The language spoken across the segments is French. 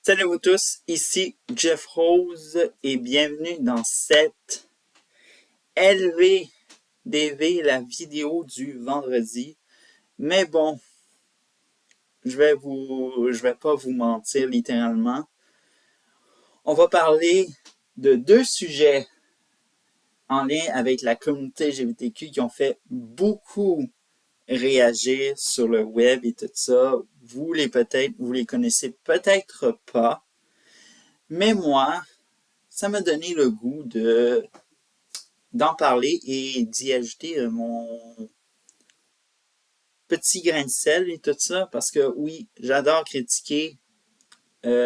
Salut à vous tous, ici Jeff Rose et bienvenue dans cette LVDV, la vidéo du vendredi. Mais bon, je vais pas vous mentir littéralement. On va parler de deux sujets en lien avec la communauté LGBTQ qui ont fait beaucoup réagir sur le web et tout ça. Vous les connaissez peut-être pas. Mais moi, ça m'a donné le goût d'en parler et d'y ajouter mon petit grain de sel et tout ça, parce que oui, j'adore critiquer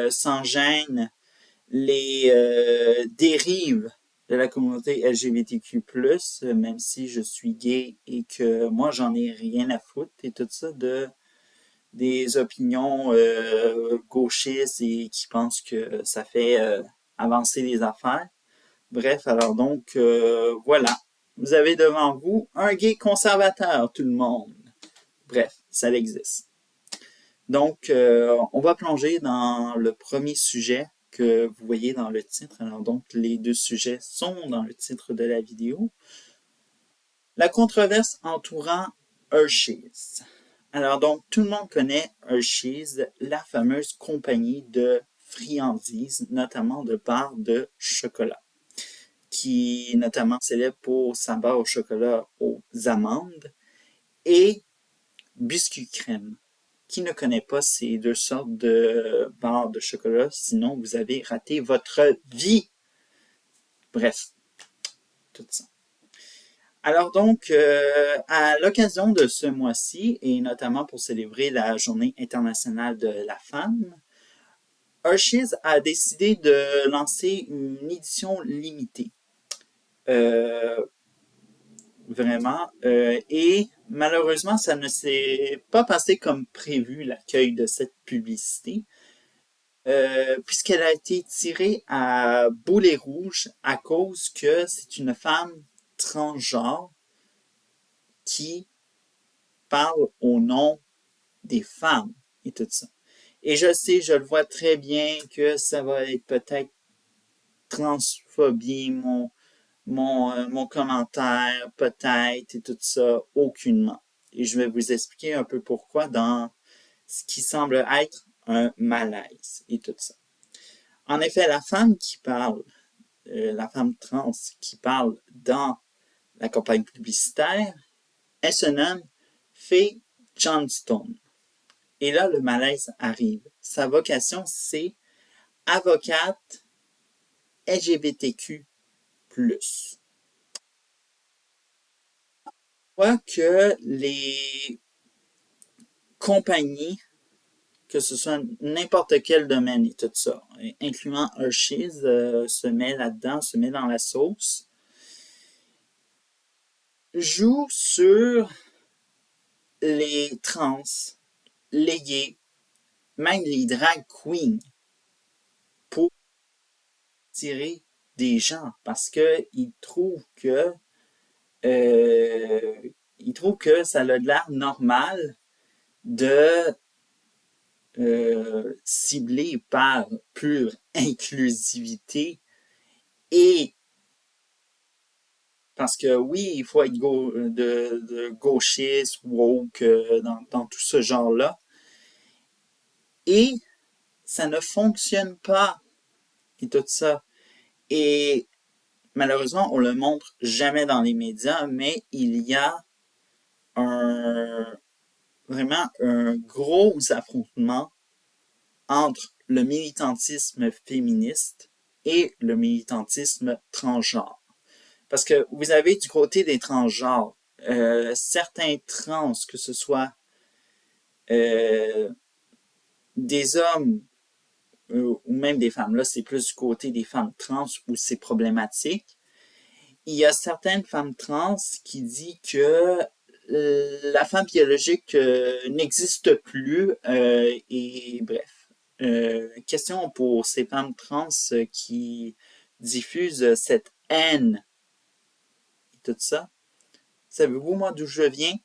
sans gêne les dérives de la communauté LGBTQ+, même si je suis gay et que moi j'en ai rien à foutre et tout ça des opinions gauchistes et qui pensent que ça fait avancer les affaires. Bref, alors donc, voilà. Vous avez devant vous un gay conservateur, tout le monde. Bref, ça existe. Donc, on va plonger dans le premier sujet que vous voyez dans le titre. Alors donc, les deux sujets sont dans le titre de la vidéo. La controverse entourant Hershey's. Alors donc, tout le monde connaît Hershey's, la fameuse compagnie de friandises, notamment de barres de chocolat, qui est notamment célèbre pour sa barre au chocolat aux amandes et biscuit crème. Qui ne connaît pas ces deux sortes de barres de chocolat, sinon vous avez raté votre vie. Bref, tout ça. Alors donc, à l'occasion de ce mois-ci, et notamment pour célébrer la Journée internationale de la femme, Hershey's a décidé de lancer une édition limitée. Vraiment. Et malheureusement, ça ne s'est pas passé comme prévu, l'accueil de cette publicité, puisqu'elle a été tirée à boulet rouge à cause que c'est une femme transgenre qui parle au nom des femmes et tout ça. Et je sais, je le vois très bien que ça va être peut-être transphobie, mon commentaire, peut-être, et tout ça, aucunement. Et je vais vous expliquer un peu pourquoi dans ce qui semble être un malaise et tout ça. En effet, la femme qui parle, la femme trans qui parle dans la campagne publicitaire, elle se nomme Faye Johnstone. Et là, le malaise arrive. Sa vocation, c'est avocate LGBTQ+. Quoi que les compagnies, que ce soit n'importe quel domaine et tout ça, incluant Hershey's, se met là-dedans, se met dans la sauce, joue sur les trans, les gays, même les drag queens, pour tirer des gens, parce que ils trouvent que ça a de l'air normal de cibler par pure inclusivité et parce que oui, il faut être de gauchiste, woke, dans tout ce genre-là. Et ça ne fonctionne pas et tout ça. Et malheureusement, on le montre jamais dans les médias, mais il y a vraiment un gros affrontement entre le militantisme féministe et le militantisme transgenre. Parce que vous avez du côté des transgenres, certains trans, que ce soit des hommes ou même des femmes, là c'est plus du côté des femmes trans où c'est problématique. Il y a certaines femmes trans qui disent que la femme biologique n'existe plus et bref. Question pour ces femmes trans qui diffusent cette haine et tout ça. Savez-vous, moi, d'où je viens?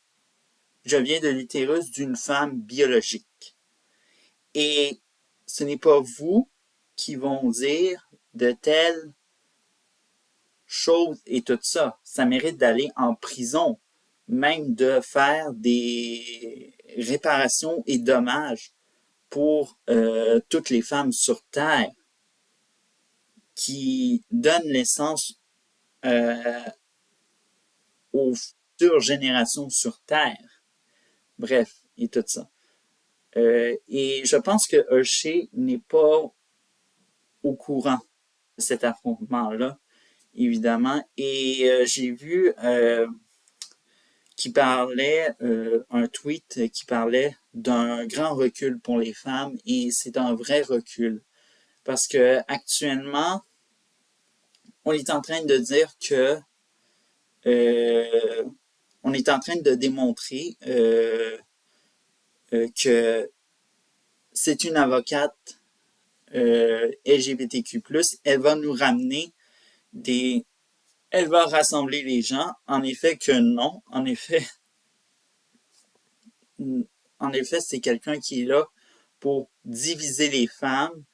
Je viens de l'utérus d'une femme biologique. Et ce n'est pas vous qui vont dire de telles choses et tout ça. Ça mérite d'aller en prison, même de faire des réparations et dommages pour toutes les femmes sur Terre qui donnent naissance euh, aux futures générations sur Terre. Bref, et tout ça. Et je pense que Hershey n'est pas au courant de cet affrontement-là, évidemment. Et j'ai vu qui parlait, un tweet qui parlait d'un grand recul pour les femmes et c'est un vrai recul. Parce que actuellement, on est en train de dire que euh, on est en train de démontrer que c'est une avocate LGBTQ+, elle va nous ramener des... Elle va rassembler les gens. En effet que non. En effet, c'est quelqu'un qui est là pour diviser les femmes,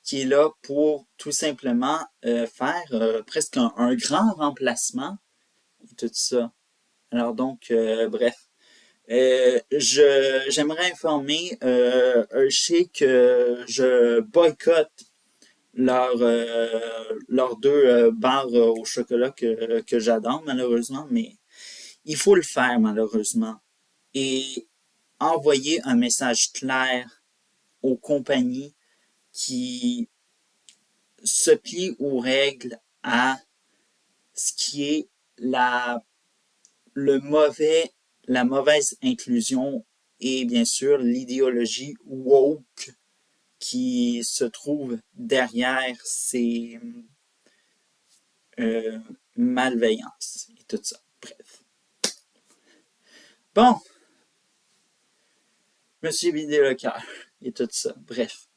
qui est là pour tout simplement faire presque un grand remplacement et tout ça. Alors donc, bref. J'aimerais informer Hershey que je boycotte leurs deux barres au chocolat que j'adore malheureusement, mais il faut le faire malheureusement. Et envoyer un message clair aux compagnies qui se plient aux règles à ce qui est le mauvais, la mauvaise inclusion et bien sûr l'idéologie woke qui se trouve derrière ces malveillances et tout ça. Bref. Bon, je me suis vidé le cœur et tout ça. Bref.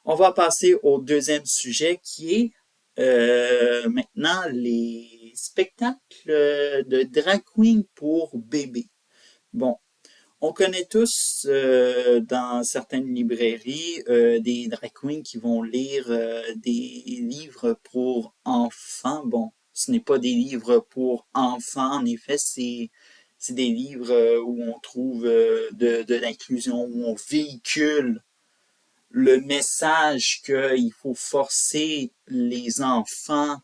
On va passer au deuxième sujet qui est maintenant les spectacles de drag queen pour bébés. Bon, on connaît tous dans certaines librairies des drag queens qui vont lire des livres pour enfants. Bon, ce n'est pas des livres pour enfants, en effet, c'est des livres où on trouve de l'inclusion, où on véhicule le message qu'il faut forcer les enfants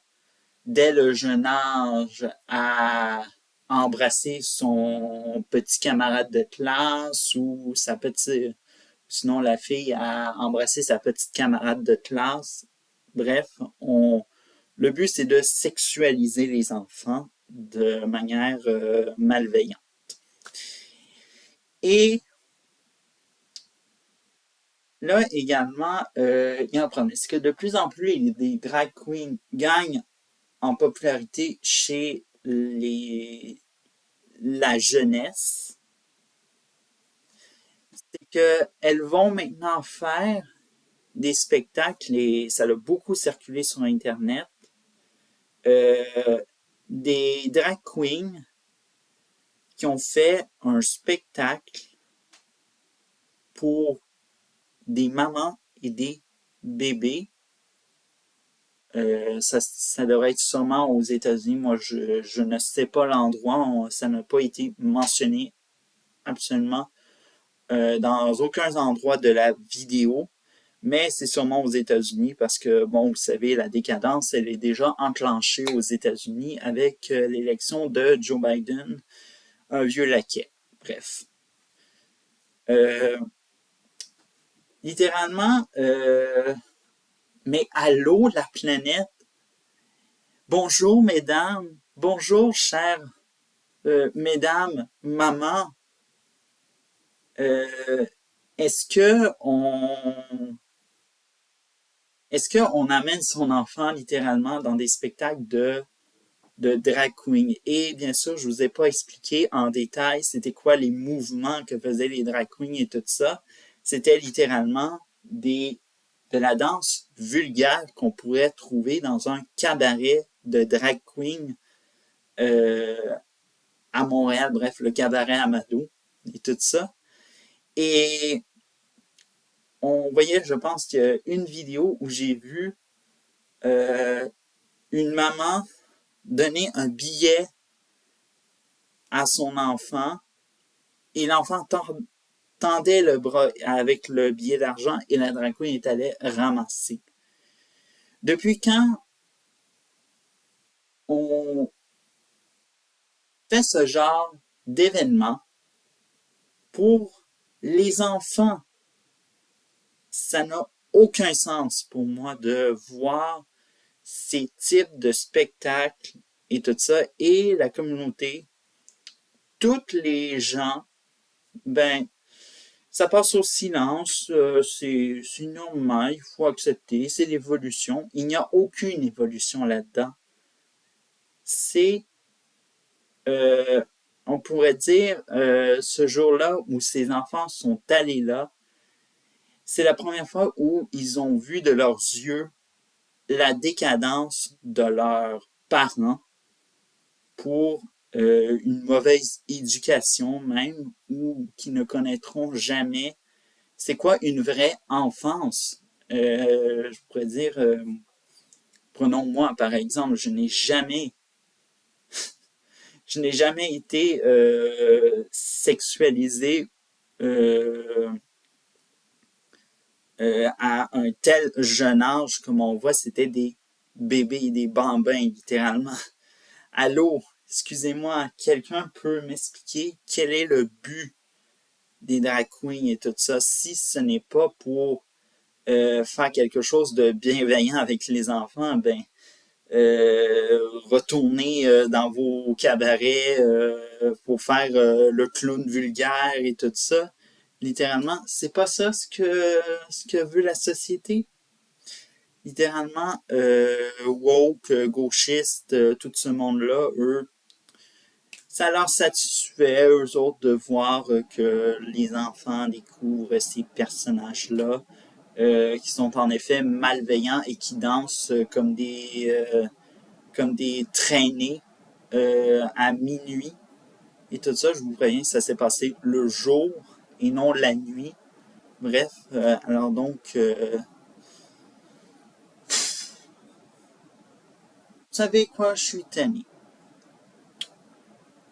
dès le jeune âge à embrasser son petit camarade de classe ou sa petite, sinon la fille à embrasser sa petite camarade de classe. Bref, le but c'est de sexualiser les enfants de manière malveillante. Et là également, il y a un problème. C'est que de plus en plus, les drag queens gagnent en popularité chez la jeunesse. C'est qu'elles vont maintenant faire des spectacles, et ça a beaucoup circulé sur Internet, euh, des drag queens qui ont fait un spectacle pour des mamans et des bébés. Ça devrait être sûrement aux États-Unis. Moi, je ne sais pas l'endroit. Ça n'a pas été mentionné absolument dans aucun endroit de la vidéo. Mais c'est sûrement aux États-Unis parce que, bon, vous savez, la décadence, elle est déjà enclenchée aux États-Unis avec l'élection de Joe Biden, un vieux laquais. Bref. Euh, littéralement, mais allô, la planète? Bonjour, mesdames. Bonjour, chères mesdames, maman. Euh, est-ce que on est-ce qu'on amène son enfant littéralement dans des spectacles de drag queen? Et bien sûr, je vous ai pas expliqué en détail c'était quoi les mouvements que faisaient les drag queens et tout ça. C'était littéralement de la danse vulgaire qu'on pourrait trouver dans un cabaret de drag queen euh, à Montréal, bref, le cabaret Amado et tout ça. Et on voyait, je pense qu'il y a une vidéo où j'ai vu une maman donner un billet à son enfant et l'enfant tendait le bras avec le billet d'argent et la drag queen est allée ramasser. Depuis quand on fait ce genre d'événement pour les enfants? Ça n'a aucun sens pour moi de voir ces types de spectacles et tout ça. Et la communauté, toutes les gens, ben, ça passe au silence, c'est normal, il faut accepter, c'est l'évolution. Il n'y a aucune évolution là-dedans. C'est, euh, on pourrait dire, ce jour-là où ces enfants sont allés là, c'est la première fois où ils ont vu de leurs yeux la décadence de leurs parents pour une mauvaise éducation même ou qui ne connaîtront jamais c'est quoi une vraie enfance. Je pourrais dire, prenons moi par exemple, je n'ai jamais été sexualisé euh, à un tel jeune âge comme on voit, c'était des bébés et des bambins littéralement. Allô, excusez-moi, quelqu'un peut m'expliquer quel est le but des drag queens et tout ça, si ce n'est pas pour faire quelque chose de bienveillant avec les enfants, ben retourner dans vos cabarets pour faire le clown vulgaire et tout ça. Littéralement, c'est pas ça ce que veut la société. Littéralement, woke, gauchiste, tout ce monde-là, eux, ça leur satisfait, eux autres, de voir que les enfants découvrent ces personnages-là, qui sont en effet malveillants et qui dansent comme des traînées à minuit. Et tout ça, je vous préviens, ça s'est passé le jour et non la nuit. Bref, alors donc, vous savez quoi, je suis tanné.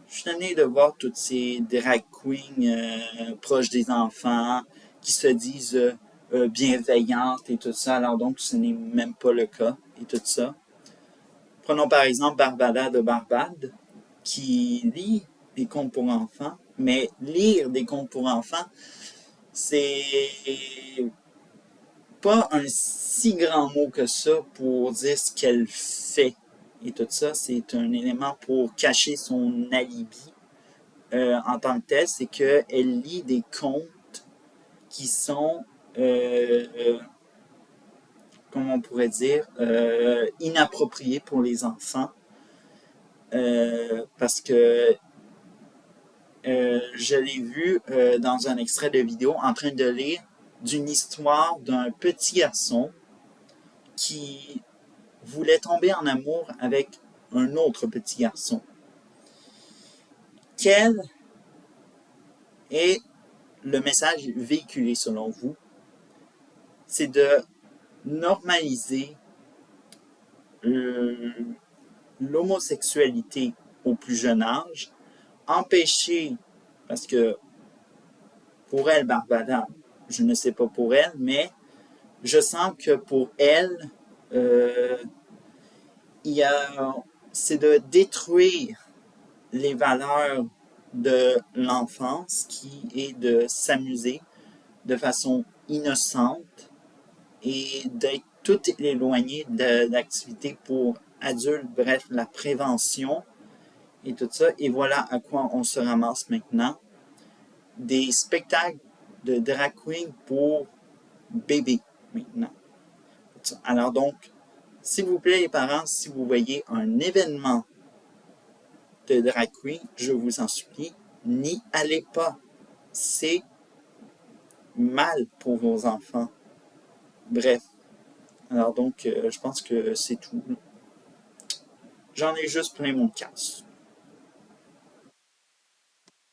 Je suis tanné de voir toutes ces drag queens proches des enfants qui se disent bienveillantes et tout ça, alors donc ce n'est même pas le cas et tout ça. Prenons par exemple Barbada de Barbade, qui lit des contes pour enfants, mais lire des contes pour enfants, c'est pas un si grand mot que ça pour dire ce qu'elle fait. Et tout ça, c'est un élément pour cacher son alibi en tant que tel, c'est qu'elle lit des contes qui sont, comment on pourrait dire, inappropriés pour les enfants. Parce que je l'ai vu dans un extrait de vidéo en train de lire d'une histoire d'un petit garçon qui voulait tomber en amour avec un autre petit garçon. Quel est le message véhiculé selon vous? C'est de normaliser l'homosexualité au plus jeune âge, empêcher, parce que pour elle, Barbada, je ne sais pas pour elle, mais je sens que pour elle, euh, c'est de détruire les valeurs de l'enfance qui est de s'amuser de façon innocente et d'être tout éloigné d'activités pour adultes, bref, la prévention et tout ça. Et voilà à quoi on se ramasse maintenant. Des spectacles de drag queen pour bébés maintenant. Alors donc, s'il vous plaît les parents, si vous voyez un événement de drag queen, je vous en supplie, n'y allez pas. C'est mal pour vos enfants. Bref. Alors donc, je pense que c'est tout. J'en ai juste plein mon casse.